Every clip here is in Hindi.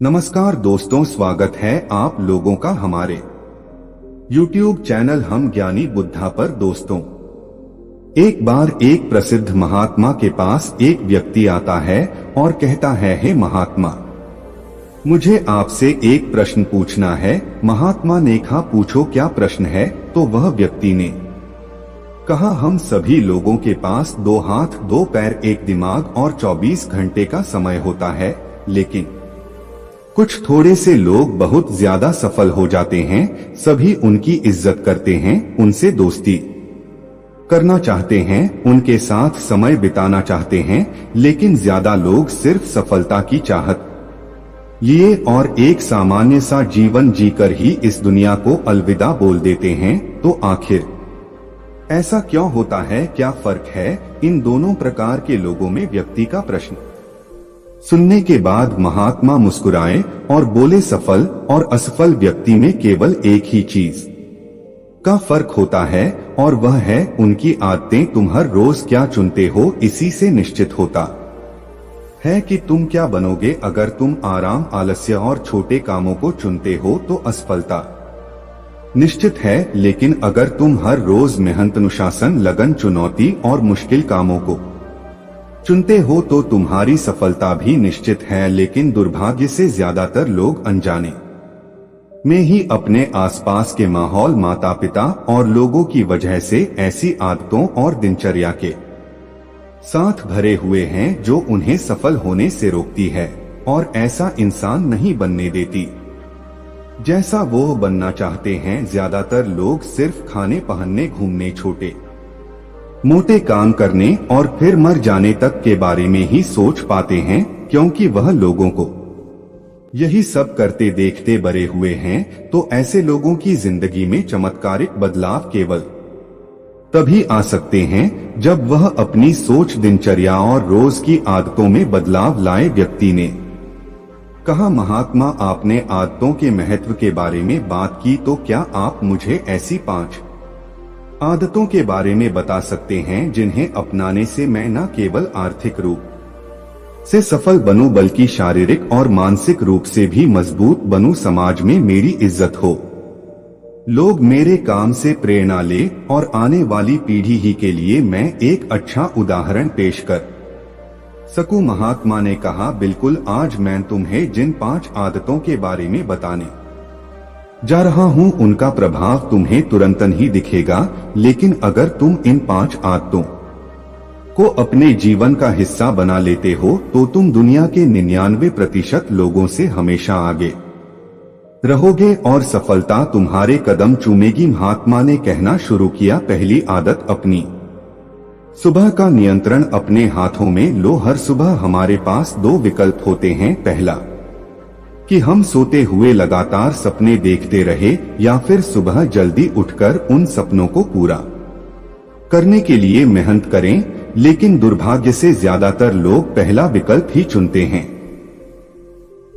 नमस्कार दोस्तों, स्वागत है आप लोगों का हमारे YouTube चैनल हम ज्ञानी बुद्धा पर। दोस्तों, एक बार एक प्रसिद्ध महात्मा के पास एक व्यक्ति आता है और कहता है, हे महात्मा, मुझे आपसे एक प्रश्न पूछना है। महात्मा ने कहा, पूछो क्या प्रश्न है। तो वह व्यक्ति ने कहा, हम सभी लोगों के पास 2 हाथ 2 पैर, एक दिमाग और 24 घंटे का समय होता है, लेकिन कुछ थोड़े से लोग बहुत ज्यादा सफल हो जाते हैं। सभी उनकी इज्जत करते हैं, उनसे दोस्ती करना चाहते हैं, उनके साथ समय बिताना चाहते हैं, लेकिन ज्यादा लोग सिर्फ सफलता की चाहत लिए और एक सामान्य सा जीवन जीकर ही इस दुनिया को अलविदा बोल देते हैं। तो आखिर ऐसा क्यों होता है? क्या फर्क है इन दोनों प्रकार के लोगों में? व्यक्ति का प्रश्न सुनने के बाद महात्मा मुस्कुराए और बोले, सफल और असफल व्यक्ति में केवल एक ही चीज का फर्क होता है, और वह है उनकी आदतें। तुम हर रोज क्या चुनते हो, इसी से निश्चित होता है कि तुम क्या बनोगे। अगर तुम आराम, आलस्य और छोटे कामों को चुनते हो तो असफलता निश्चित है, लेकिन अगर तुम हर रोज मेहनत, अनुशासन, लगन, चुनौती और मुश्किल कामों को चुनते हो तो तुम्हारी सफलता भी निश्चित है। लेकिन दुर्भाग्य से ज्यादातर लोग अनजाने में ही अपने आसपास के माहौल, माता पिता और लोगों की वजह से ऐसी आदतों और दिनचर्या के साथ भरे हुए हैं जो उन्हें सफल होने से रोकती है और ऐसा इंसान नहीं बनने देती जैसा वो बनना चाहते हैं। ज्यादातर लोग सिर्फ खाने, पहनने, घूमने, छोटे मोटे काम करने और फिर मर जाने तक के बारे में ही सोच पाते हैं, क्योंकि वह लोगों को यही सब करते देखते बड़े हुए हैं। तो ऐसे लोगों की जिंदगी में चमत्कारिक बदलाव केवल तभी आ सकते हैं जब वह अपनी सोच, दिनचर्या और रोज की आदतों में बदलाव लाए। व्यक्ति ने कहा, महात्मा, आपने आदतों के महत्व के बारे में बात की, तो क्या आप मुझे ऐसी 5 आदतों के बारे में बता सकते हैं जिन्हें अपनाने से मैं न केवल आर्थिक रूप से सफल बनूं, बल्कि शारीरिक और मानसिक रूप से भी मजबूत बनूं, समाज में मेरी इज्जत हो, लोग मेरे काम से प्रेरणा ले और आने वाली पीढ़ी ही के लिए मैं एक अच्छा उदाहरण पेश कर सकूं। महात्मा ने कहा, बिल्कुल, आज मैं तुम्हें जिन 5 आदतों के बारे में बताने जा रहा हूं उनका प्रभाव तुम्हें तुरंत ही दिखेगा, लेकिन अगर तुम इन 5 आदतों को अपने जीवन का हिस्सा बना लेते हो तो तुम दुनिया के 99% लोगों से हमेशा आगे रहोगे और सफलता तुम्हारे कदम चूमेगी। महात्मा ने कहना शुरू किया, पहली आदत, अपनी सुबह का नियंत्रण अपने हाथों में लो। हर सुबह हमारे पास 2 विकल्प होते हैं। पहला, कि हम सोते हुए लगातार सपने देखते रहे, या फिर सुबह जल्दी उठकर उन सपनों को पूरा करने के लिए मेहनत करें। लेकिन दुर्भाग्य से ज्यादातर लोग पहला विकल्प ही चुनते हैं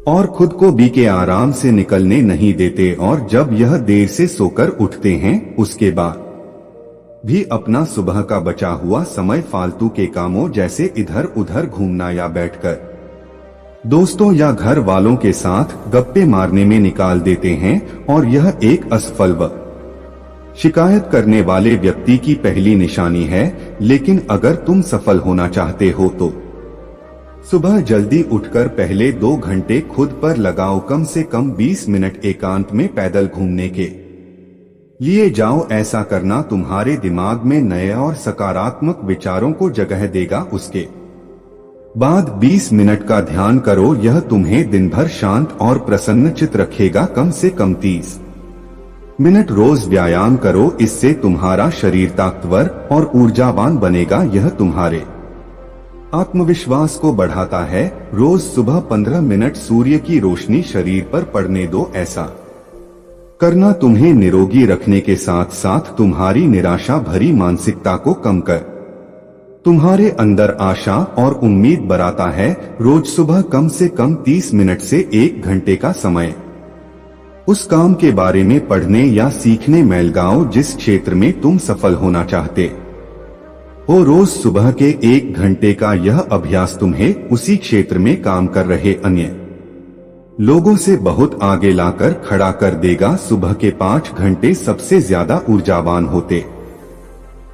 और खुद को भी के आराम से निकलने नहीं देते, और जब यह देर से सोकर उठते हैं उसके बाद भी अपना सुबह का बचा हुआ समय फालतू के कामों जैसे इधर उधर घूमना या बैठकर दोस्तों या घर वालों के साथ गप्पे मारने में निकाल देते हैं, और यह एक असफल व शिकायत करने वाले व्यक्ति की पहली निशानी है। लेकिन अगर तुम सफल होना चाहते हो तो सुबह जल्दी उठकर पहले 2 घंटे खुद पर लगाओ। कम से कम 20 मिनट एकांत में पैदल घूमने के लिए जाओ। ऐसा करना तुम्हारे दिमाग में नए और सकारात्मक विचारों को जगह देगा। उसके बाद 20 मिनट का ध्यान करो, यह तुम्हें दिन भर शांत और प्रसन्नचित रखेगा। कम से कम 30 मिनट रोज व्यायाम करो, इससे तुम्हारा शरीर ताकतवर और ऊर्जावान बनेगा। यह तुम्हारे आत्मविश्वास को बढ़ाता है। रोज सुबह 15 मिनट सूर्य की रोशनी शरीर पर पड़ने दो। ऐसा करना तुम्हें निरोगी रखने के साथ साथ तुम्हारी निराशा भरी मानसिकता को कम कर तुम्हारे अंदर आशा और उम्मीद बढ़ाता है। रोज सुबह कम से कम 30 मिनट से 1 घंटे का समय उस काम के बारे में पढ़ने या सीखने में लगाओ जिस क्षेत्र में तुम सफल होना चाहते हो। रोज सुबह के 1 घंटे का यह अभ्यास तुम्हें उसी क्षेत्र में काम कर रहे अन्य लोगों से बहुत आगे लाकर खड़ा कर देगा। सुबह के 5 घंटे सबसे ज्यादा ऊर्जावान होते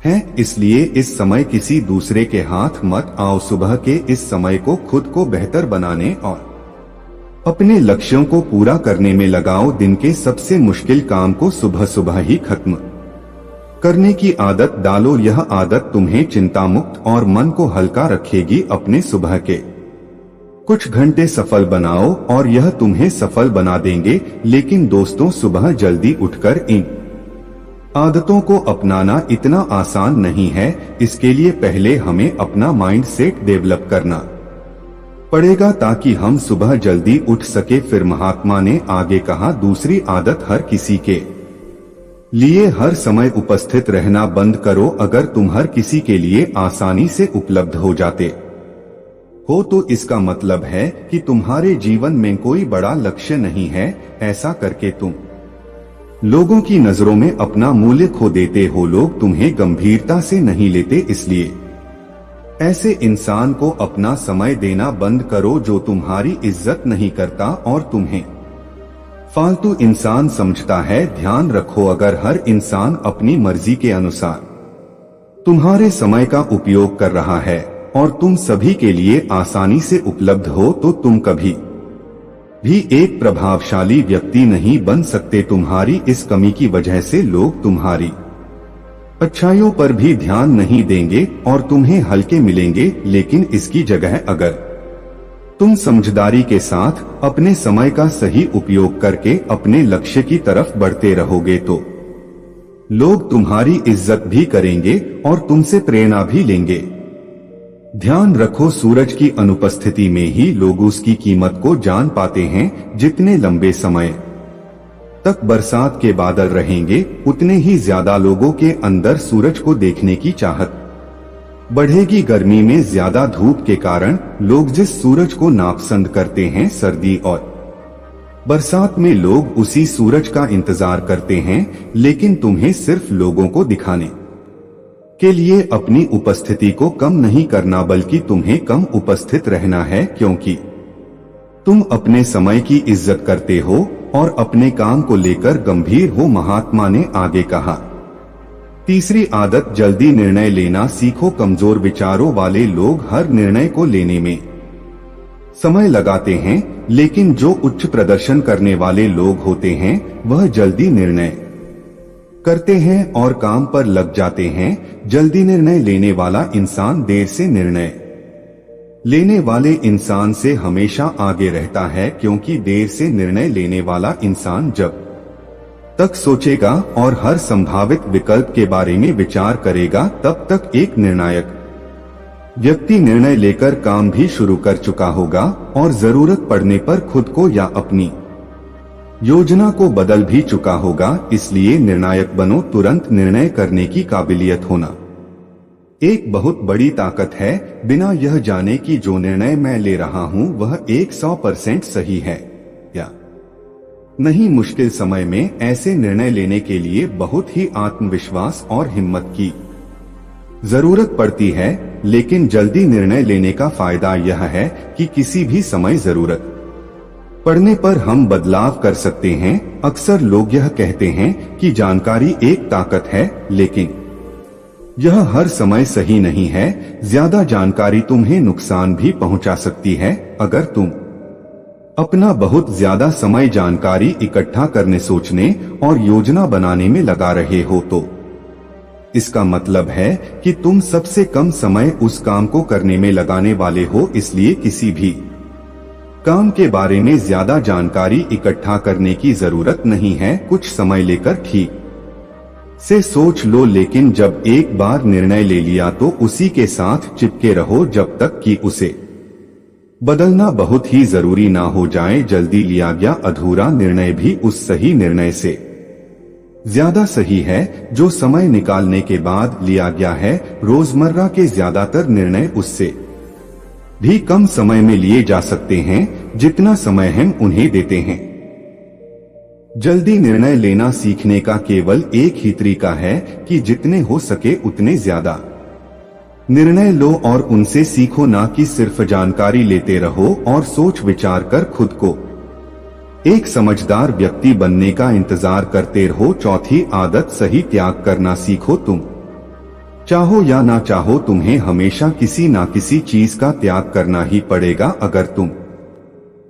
हैं, इसलिए इस समय किसी दूसरे के हाथ मत आओ। सुबह के इस समय को खुद को बेहतर बनाने और अपने लक्ष्यों को पूरा करने में लगाओ। दिन के सबसे मुश्किल काम को सुबह सुबह ही खत्म करने की आदत डालो। यह आदत तुम्हें चिंता मुक्त और मन को हल्का रखेगी। अपने सुबह के कुछ घंटे सफल बनाओ और यह तुम्हें सफल बना देंगे। लेकिन दोस्तों, सुबह जल्दी उठकर इन आदतों को अपनाना इतना आसान नहीं है। इसके लिए पहले हमें अपना माइंड सेट डेवलप करना पड़ेगा ताकि हम सुबह जल्दी उठ सके। फिर महात्मा ने आगे कहा, दूसरी आदत, हर किसी के लिए हर समय उपस्थित रहना बंद करो। अगर तुम हर किसी के लिए आसानी से उपलब्ध हो जाते हो तो इसका मतलब है कि तुम्हारे जीवन में कोई बड़ा लक्ष्य नहीं है। ऐसा करके तुम लोगों की नजरों में अपना मूल्य खो देते हो। लोग तुम्हें गंभीरता से नहीं लेते, इसलिए ऐसे इंसान को अपना समय देना बंद करो जो तुम्हारी इज्जत नहीं करता और तुम्हें फालतू इंसान समझता है। ध्यान रखो, अगर हर इंसान अपनी मर्जी के अनुसार तुम्हारे समय का उपयोग कर रहा है और तुम सभी के लिए आसानी से उपलब्ध हो तो तुम कभी भी एक प्रभावशाली व्यक्ति नहीं बन सकते। तुम्हारी इस कमी की वजह से लोग तुम्हारी अच्छाइयों पर भी ध्यान नहीं देंगे और तुम्हें हल्के मिलेंगे। लेकिन इसकी जगह अगर तुम समझदारी के साथ अपने समय का सही उपयोग करके अपने लक्ष्य की तरफ बढ़ते रहोगे तो लोग तुम्हारी इज्जत भी करेंगे और तुमसे प्रेरणा भी लेंगे। ध्यान रखो, सूरज की अनुपस्थिति में ही लोग उसकी कीमत को जान पाते हैं। जितने लंबे समय तक बरसात के बादल रहेंगे उतने ही ज्यादा लोगों के अंदर सूरज को देखने की चाहत बढ़ेगी। गर्मी में ज्यादा धूप के कारण लोग जिस सूरज को नापसंद करते हैं, सर्दी और बरसात में लोग उसी सूरज का इंतजार करते हैं। लेकिन तुम्हें सिर्फ लोगों को दिखाने के लिए अपनी उपस्थिति को कम नहीं करना बल्कि तुम्हें कम उपस्थित रहना है, क्योंकि तुम अपने समय की इज्जत करते हो और अपने काम को लेकर गंभीर हो। महात्मा ने आगे कहा, तीसरी आदत, जल्दी निर्णय लेना सीखो। कमजोर विचारों वाले लोग हर निर्णय को लेने में समय लगाते हैं, लेकिन जो उच्च प्रदर्शन करने वाले लोग होते हैं वह जल्दी निर्णय करते हैं और काम पर लग जाते हैं। जल्दी निर्णय लेने वाला इंसान देर से निर्णय लेने वाले इंसान से हमेशा आगे रहता है, क्योंकि देर से निर्णय लेने वाला इंसान जब तक सोचेगा और हर संभावित विकल्प के बारे में विचार करेगा तब तक एक निर्णायक व्यक्ति निर्णय लेकर काम भी शुरू कर चुका होगा और जरूरत पड़ने पर खुद को या अपनी योजना को बदल भी चुका होगा। इसलिए निर्णायक बनो। तुरंत निर्णय करने की काबिलियत होना एक बहुत बड़ी ताकत है। बिना यह जाने कि जो निर्णय मैं ले रहा हूं वह 100% सही है या नहीं, मुश्किल समय में ऐसे निर्णय लेने के लिए बहुत ही आत्मविश्वास और हिम्मत की जरूरत पड़ती है। लेकिन जल्दी निर्णय लेने का फायदा यह है कि किसी भी समय जरूरत पढ़ने पर हम बदलाव कर सकते हैं। अक्सर लोग यह कहते हैं कि जानकारी एक ताकत है, लेकिन यह हर समय सही नहीं है। ज्यादा जानकारी तुम्हें नुकसान भी पहुंचा सकती है। अगर तुम अपना बहुत ज्यादा समय जानकारी इकट्ठा करने, सोचने और योजना बनाने में लगा रहे हो तो इसका मतलब है कि तुम सबसे कम समय उस काम को करने में लगाने वाले हो। इसलिए किसी भी काम के बारे में ज्यादा जानकारी इकट्ठा करने की जरूरत नहीं है। कुछ समय लेकर ठीक से सोच लो, लेकिन जब एक बार निर्णय ले लिया तो उसी के साथ चिपके रहो जब तक कि उसे बदलना बहुत ही जरूरी ना हो जाए। जल्दी लिया गया अधूरा निर्णय भी उस सही निर्णय से ज्यादा सही है जो समय निकालने के बाद लिया गया है। रोजमर्रा के ज्यादातर निर्णय उससे भी कम समय में लिए जा सकते हैं जितना समय हम उन्हें देते हैं। जल्दी निर्णय लेना सीखने का केवल एक ही तरीका है कि जितने हो सके उतने ज्यादा निर्णय लो और उनसे सीखो, ना कि सिर्फ जानकारी लेते रहो और सोच विचार कर खुद को एक समझदार व्यक्ति बनने का इंतजार करते रहो। चौथी आदत, सही त्याग करना सीखो। तुम चाहो या ना चाहो, तुम्हें हमेशा किसी ना किसी चीज का त्याग करना ही पड़ेगा। अगर तुम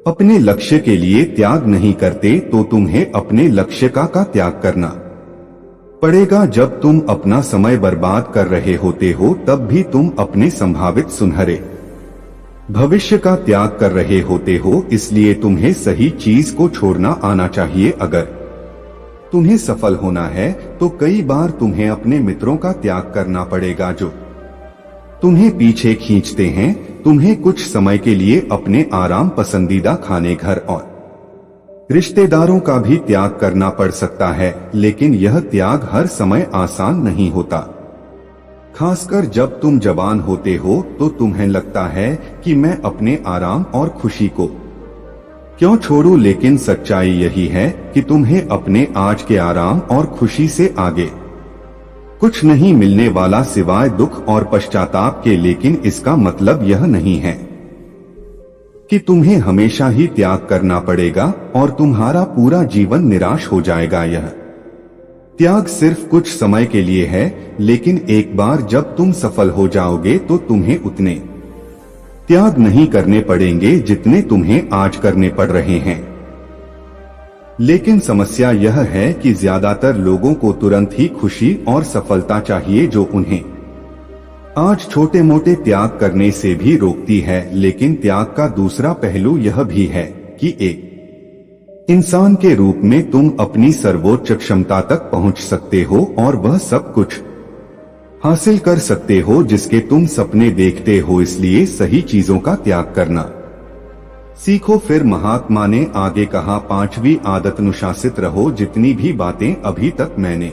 अपने लक्ष्य के लिए त्याग नहीं करते तो तुम्हें अपने लक्ष्य का त्याग करना पड़ेगा। जब तुम अपना समय बर्बाद कर रहे होते हो तब भी तुम अपने संभावित सुनहरे भविष्य का त्याग कर रहे होते हो, इसलिए तुम्हें सही चीज को छोड़ना आना चाहिए। अगर तुम्हें सफल होना है तो कई बार तुम्हें अपने मित्रों का त्याग करना पड़ेगा जो तुम्हें पीछे खींचते हैं। तुम्हें कुछ समय के लिए अपने आराम, पसंदीदा खाने, घर और रिश्तेदारों का भी त्याग करना पड़ सकता है, लेकिन यह त्याग हर समय आसान नहीं होता। खासकर जब तुम जवान होते हो तो तुम्हें लगता है कि मैं अपने आराम और खुशी को क्यों छोड़ूं, लेकिन सच्चाई यही है कि तुम्हें अपने आज के आराम और खुशी से आगे कुछ नहीं मिलने वाला सिवाय दुख और पश्चाताप के। लेकिन इसका मतलब यह नहीं है कि तुम्हें हमेशा ही त्याग करना पड़ेगा और तुम्हारा पूरा जीवन निराश हो जाएगा। यह त्याग सिर्फ कुछ समय के लिए है, लेकिन एक बार जब तुम सफल हो जाओगे तो तुम्हें उतने त्याग नहीं करने पड़ेंगे जितने तुम्हें आज करने पड़ रहे हैं। लेकिन समस्या यह है कि ज्यादातर लोगों को तुरंत ही खुशी और सफलता चाहिए, जो उन्हें आज छोटे मोटे त्याग करने से भी रोकती है। लेकिन त्याग का दूसरा पहलू यह भी है कि एक इंसान के रूप में तुम अपनी सर्वोच्च क्षमता तक पहुंच सकते हो और वह सब कुछ हासिल कर सकते हो जिसके तुम सपने देखते हो। इसलिए सही चीजों का त्याग करना सीखो। फिर महात्मा ने आगे कहा, पांचवी आदत, अनुशासित रहो। जितनी भी बातें अभी तक मैंने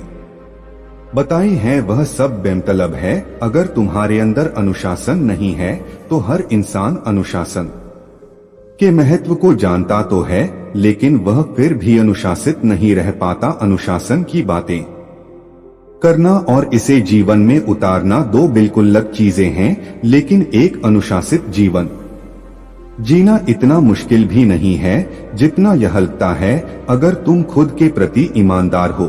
बताई हैं वह सब बेमतलब है। अगर तुम्हारे अंदर अनुशासन नहीं है तो हर इंसान अनुशासन के महत्व को जानता तो है, लेकिन वह फिर भी अनुशासित नहीं रह पाता। अनुशासन की बातें करना और इसे जीवन में उतारना दो बिल्कुल अलग चीजें हैं, लेकिन एक अनुशासित जीवन जीना इतना मुश्किल भी नहीं है जितना यह लगता है। अगर तुम खुद के प्रति ईमानदार हो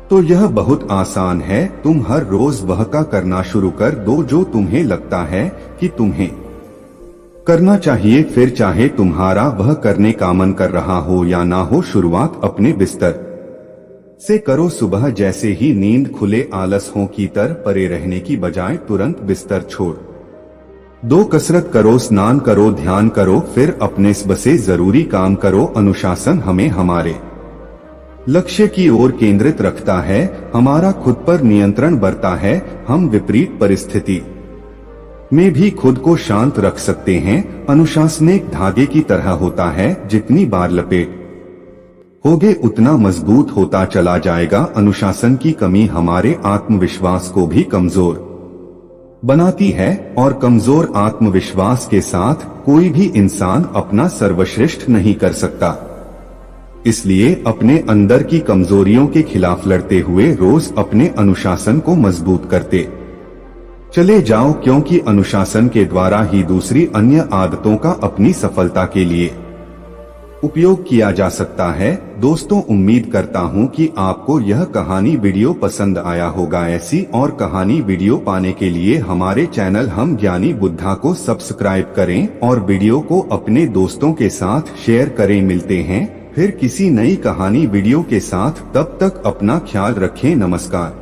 तो यह बहुत आसान है। तुम हर रोज वह का करना शुरू कर दो जो तुम्हें लगता है कि तुम्हें करना चाहिए, फिर चाहे तुम्हारा वह करने का मन कर रहा हो या ना हो। शुरुआत अपने बिस्तर से करो। सुबह जैसे ही नींद खुले आलस हो की तरह परे रहने की बजाय तुरंत बिस्तर छोड़ दो। कसरत करो, स्नान करो, ध्यान करो, फिर अपने बसे जरूरी काम करो। अनुशासन हमें हमारे लक्ष्य की ओर केंद्रित रखता है, हमारा खुद पर नियंत्रण बढ़ता है। हम विपरीत परिस्थिति में भी खुद को शांत रख सकते हैं। अनुशासन एक धागे की तरह होता है, जितनी बार लपेट होगे उतना मजबूत होता चला जाएगा। अनुशासन की कमी हमारे आत्मविश्वास को भी कमजोर बनाती है और कमजोर आत्मविश्वास के साथ कोई भी इंसान अपना सर्वश्रेष्ठ नहीं कर सकता। इसलिए अपने अंदर की कमजोरियों के खिलाफ लड़ते हुए रोज अपने अनुशासन को मजबूत करते चले जाओ, क्योंकि अनुशासन के द्वारा ही दूसरी अन्य आदतों का अपनी सफलता के लिए उपयोग किया जा सकता है। दोस्तों, उम्मीद करता हूं कि आपको यह कहानी वीडियो पसंद आया होगा। ऐसी और कहानी वीडियो पाने के लिए हमारे चैनल हम ज्ञानी बुद्धा को सब्सक्राइब करें और वीडियो को अपने दोस्तों के साथ शेयर करें। मिलते हैं फिर किसी नई कहानी वीडियो के साथ, तब तक अपना ख्याल रखें। नमस्कार।